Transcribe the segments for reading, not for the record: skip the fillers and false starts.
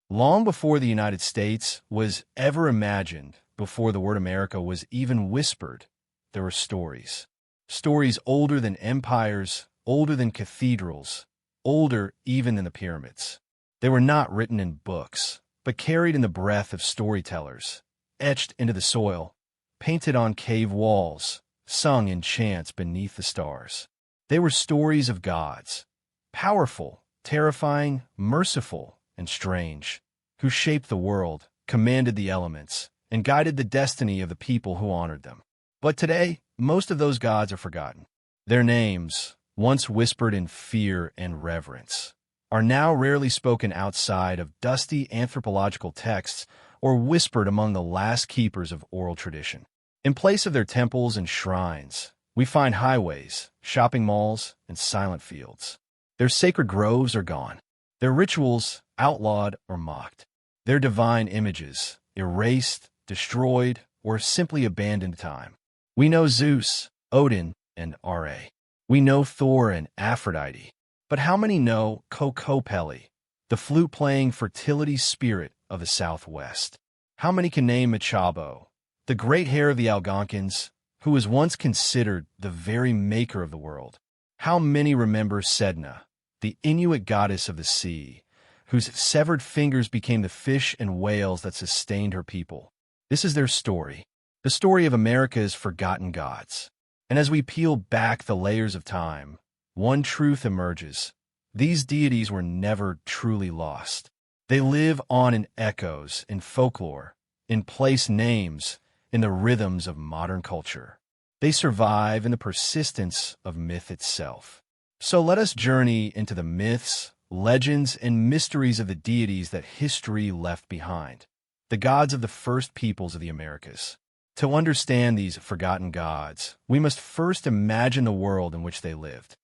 Long before the United States was ever imagined, before the word America was even whispered, there were stories. Stories older than empires, older than cathedrals, older even than the pyramids. They were not written in books, but carried in the breath of storytellers, etched into the soil, painted on cave walls, sung in chants beneath the stars. They were stories of gods, powerful, terrifying, merciful, and strange, who shaped the world, commanded the elements, and guided the destiny of the people who honored them. But today, most of those gods are forgotten. Their names, once whispered in fear and reverence, are now rarely spoken outside of dusty anthropological texts or whispered among the last keepers of oral tradition. In place of their temples and shrines, we find highways, shopping malls, and silent fields. Their sacred groves are gone. Their rituals outlawed or mocked. Their divine images erased, destroyed, or simply abandoned to time. We know Zeus, Odin, and Ra. We know Thor and Aphrodite. But how many know Kokopelli, the flute-playing fertility spirit of the Southwest? How many can name Michabo, the Great Hare of the Algonquins, who was once considered the very maker of the world? How many remember Sedna, the Inuit goddess of the sea, whose severed fingers became the fish and whales that sustained her people? This is their story, the story of America's forgotten gods. And as we peel back the layers of time, one truth emerges. These deities were never truly lost. They live on in echoes, in folklore, in place names, in the rhythms of modern culture. They survive in the persistence of myth itself. So let us journey into the myths, legends, and mysteries of the deities that history left behind, the gods of the first peoples of the Americas. To understand these forgotten gods, we must first imagine the world in which they lived.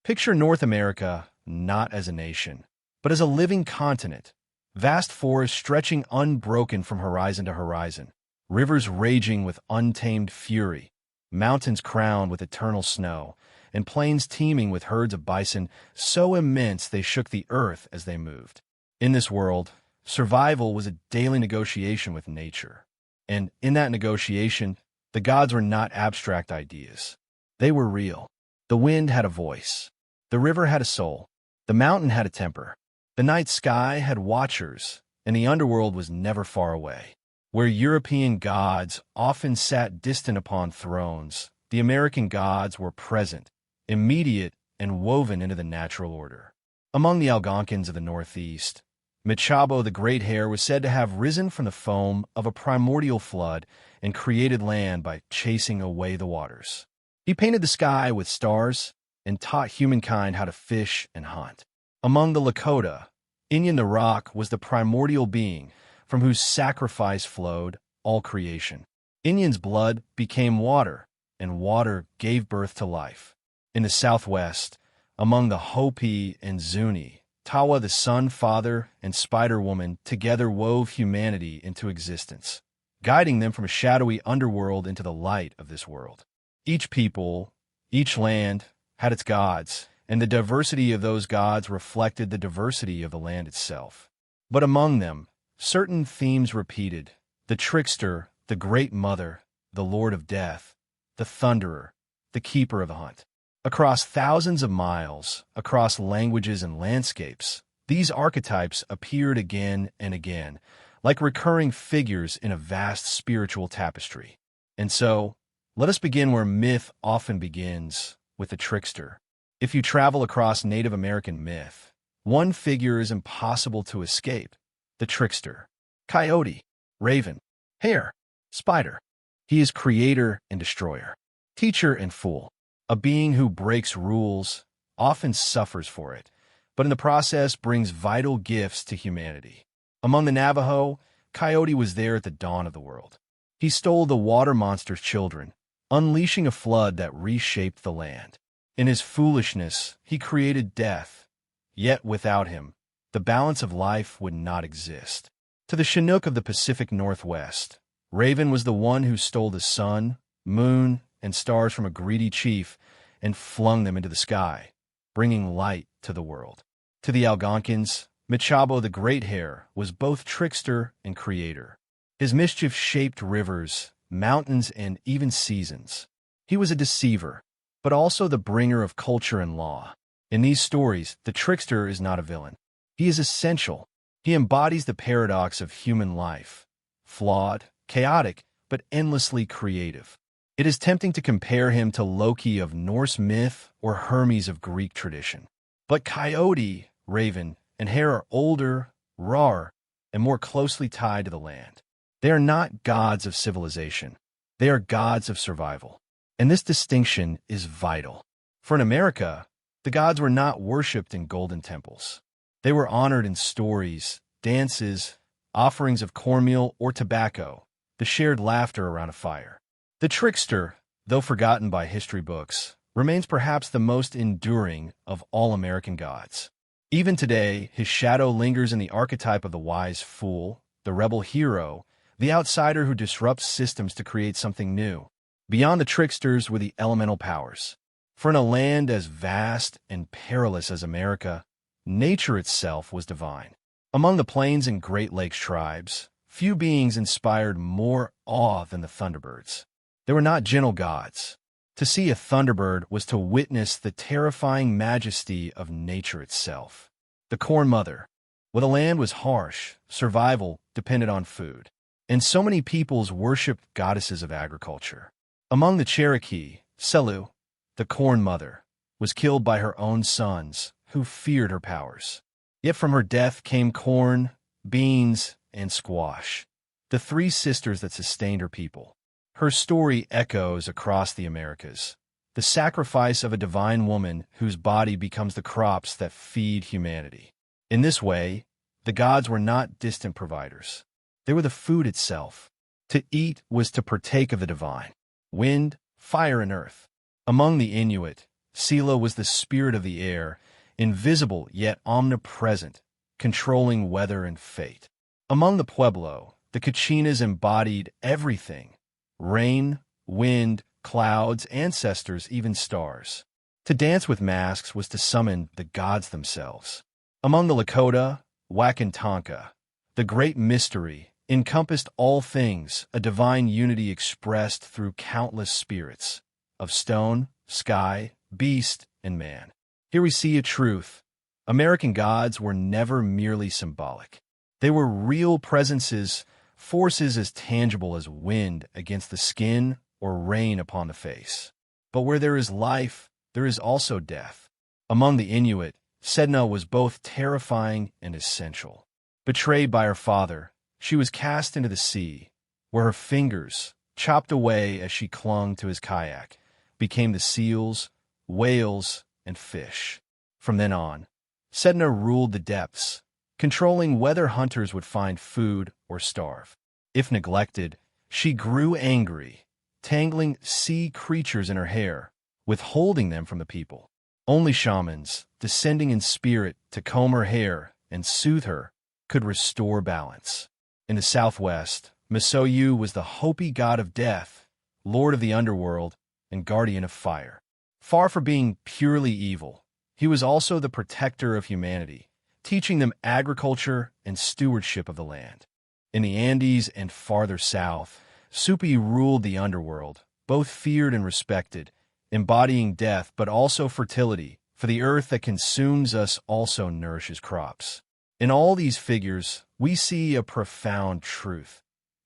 Picture North America not as a nation, but as a living continent, vast forests stretching unbroken from horizon to horizon, rivers raging with untamed fury, mountains crowned with eternal snow, and plains teeming with herds of bison so immense they shook the earth as they moved. In this world, survival was a daily negotiation with nature. And in that negotiation, the gods were not abstract ideas. They were real. The wind had a voice. The river had a soul. The mountain had a temper. The night sky had watchers, and the underworld was never far away. Where European gods often sat distant upon thrones, the American gods were present, immediate, and woven into the natural order. Among the Algonquins of the Northeast, Michabo the Great Hare was said to have risen from the foam of a primordial flood and created land by chasing away the waters. He painted the sky with stars and taught humankind how to fish and hunt. Among the Lakota, Inyan the Rock was the primordial being from whose sacrifice flowed all creation. Inyan's blood became water, and water gave birth to life. In the Southwest, among the Hopi and Zuni, Tawa the Sun Father and Spider Woman together wove humanity into existence, guiding them from a shadowy underworld into the light of this world. Each people, each land, had its gods, and the diversity of those gods reflected the diversity of the land itself. But among them, certain themes repeated: the Trickster, the Great Mother, the Lord of Death, the Thunderer, the Keeper of the Hunt. Across thousands of miles, across languages and landscapes, these archetypes appeared again and again, like recurring figures in a vast spiritual tapestry. And so, let us begin where myth often begins, with the trickster. If you travel across Native American myth, one figure is impossible to escape: the trickster. Coyote, raven, hare, spider. He is creator and destroyer, teacher and fool. A being who breaks rules, often suffers for it, but in the process brings vital gifts to humanity. Among the Navajo, Coyote was there at the dawn of the world. He stole the water monster's children, unleashing a flood that reshaped the land. In his foolishness, he created death, yet without him, the balance of life would not exist. To the Chinook of the Pacific Northwest, Raven was the one who stole the sun, moon, and stars from a greedy chief and flung them into the sky, bringing light to the world. To the Algonquins, Michabo the Great Hare was both trickster and creator. His mischief shaped rivers, mountains, and even seasons. He was a deceiver, but also the bringer of culture and law. In these stories, the trickster is not a villain. He is essential. He embodies the paradox of human life, flawed, chaotic, but endlessly creative. It is tempting to compare him to Loki of Norse myth or Hermes of Greek tradition. But Coyote, Raven, and Hare are older, rawer, and more closely tied to the land. They are not gods of civilization. They are gods of survival. And this distinction is vital. For in America, the gods were not worshipped in golden temples. They were honored in stories, dances, offerings of cornmeal or tobacco, the shared laughter around a fire. The trickster, though forgotten by history books, remains perhaps the most enduring of all American gods. Even today, his shadow lingers in the archetype of the wise fool, the rebel hero, the outsider who disrupts systems to create something new. Beyond the tricksters were the elemental powers. For in a land as vast and perilous as America, nature itself was divine. Among the Plains and Great Lakes tribes, few beings inspired more awe than the thunderbirds. They were not gentle gods. To see a thunderbird was to witness the terrifying majesty of nature itself. The Corn Mother. Well, the land was harsh, survival depended on food, and so many peoples worshipped goddesses of agriculture. Among the Cherokee, Selu, the Corn Mother, was killed by her own sons, who feared her powers. Yet from her death came corn, beans, and squash, the three sisters that sustained her people. Her story echoes across the Americas, the sacrifice of a divine woman whose body becomes the crops that feed humanity. In this way, the gods were not distant providers. They were the food itself. To eat was to partake of the divine. Wind, fire, and earth. Among the Inuit, Sela was the spirit of the air, invisible yet omnipresent, controlling weather and fate. Among the Pueblo, the Kachinas embodied everything: rain, wind, clouds, ancestors, even stars. To dance with masks was to summon the gods themselves. Among the Lakota, Wakantanka, the great mystery, encompassed all things, a divine unity expressed through countless spirits of stone, sky, beast, and man. Here we see a truth. American gods were never merely symbolic. They were real presences, forces as tangible as wind against the skin or rain upon the face. But where there is life, there is also death. Among the Inuit, Sedna was both terrifying and essential. Betrayed by her father, she was cast into the sea, where her fingers, chopped away as she clung to his kayak, became the seals, whales, and fish. From then on, Sedna ruled the depths, controlling whether hunters would find food or starve. If neglected, she grew angry, tangling sea creatures in her hair, withholding them from the people. Only shamans, descending in spirit to comb her hair and soothe her, could restore balance. In the southwest, Masau'u was the Hopi god of death, lord of the underworld, and guardian of fire. Far from being purely evil, he was also the protector of humanity, teaching them agriculture and stewardship of the land. In the Andes and farther south, Supay ruled the underworld, both feared and respected, embodying death but also fertility, for the earth that consumes us also nourishes crops. In all these figures, we see a profound truth.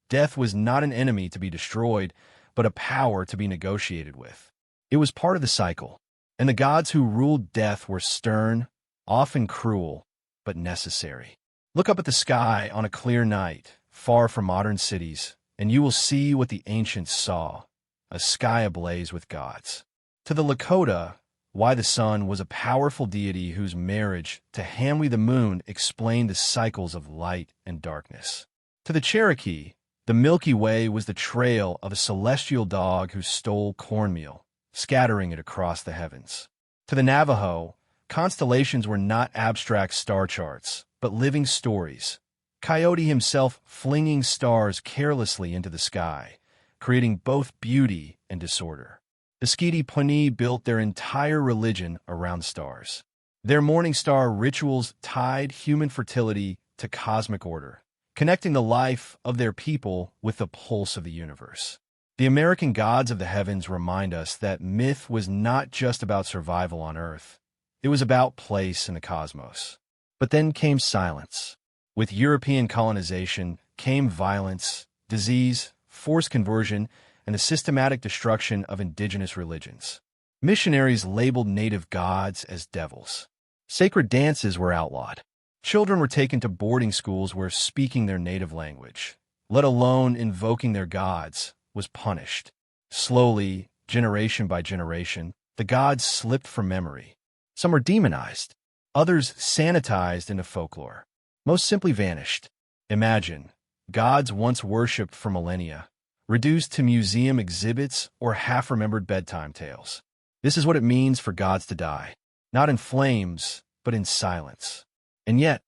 Death was not an enemy to be destroyed, but a power to be negotiated with. It was part of the cycle, and the gods who ruled death were stern, often cruel, but necessary. Look up at the sky on a clear night, far from modern cities, and you will see what the ancients saw, a sky ablaze with gods. To the Lakota, why the sun was a powerful deity whose marriage to Hamwi the moon explained the cycles of light and darkness. To the Cherokee, the Milky Way was the trail of a celestial dog who stole cornmeal, scattering it across the heavens. To the Navajo, constellations were not abstract star charts, but living stories. Coyote himself flinging stars carelessly into the sky, creating both beauty and disorder. The Skidi Puni built their entire religion around stars. Their morning star rituals tied human fertility to cosmic order, connecting the life of their people with the pulse of the universe. The American gods of the heavens remind us that myth was not just about survival on Earth. It was about place in the cosmos. But then came silence. With European colonization came violence, disease, forced conversion, and the systematic destruction of indigenous religions. Missionaries labeled native gods as devils. Sacred dances were outlawed. Children were taken to boarding schools where speaking their native language, let alone invoking their gods, was punished. Slowly, generation by generation, the gods slipped from memory. Some were demonized, others sanitized into folklore. Most simply vanished. Imagine, gods once worshipped for millennia, reduced to museum exhibits or half-remembered bedtime tales. This is what it means for gods to die, not in flames, but in silence. And yet,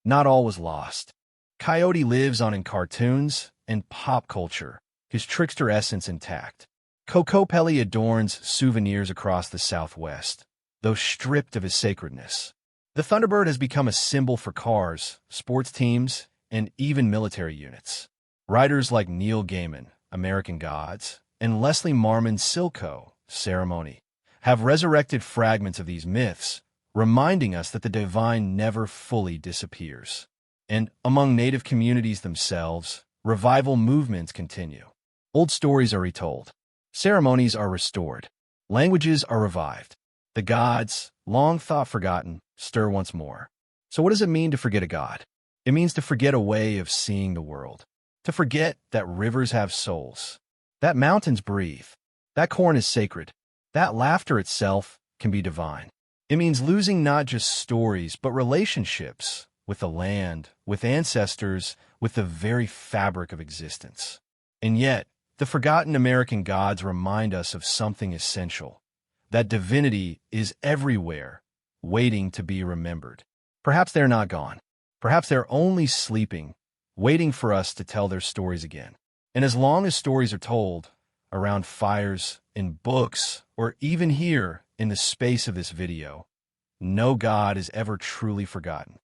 not all was lost. Coyote lives on in cartoons and pop culture, his trickster essence intact. Kokopelli adorns souvenirs across the Southwest, though stripped of his sacredness. The Thunderbird has become a symbol for cars, sports teams, and even military units. Writers like Neil Gaiman, American Gods, and Leslie Marmon's Silco, Ceremony, have resurrected fragments of these myths, reminding us that the divine never fully disappears. And among Native communities themselves, revival movements continue. Old stories are retold. Ceremonies are restored. Languages are revived. The gods, long thought forgotten, stir once more. So what does it mean to forget a god? It means to forget a way of seeing the world. To forget that rivers have souls. That mountains breathe. That corn is sacred. That laughter itself can be divine. It means losing not just stories, but relationships with the land, with ancestors, with the very fabric of existence. And yet, the forgotten American gods remind us of something essential. That divinity is everywhere, waiting to be remembered. Perhaps they're not gone. Perhaps they're only sleeping, waiting for us to tell their stories again. And as long as stories are told, around fires, in books, or even here in the space of this video, no god is ever truly forgotten.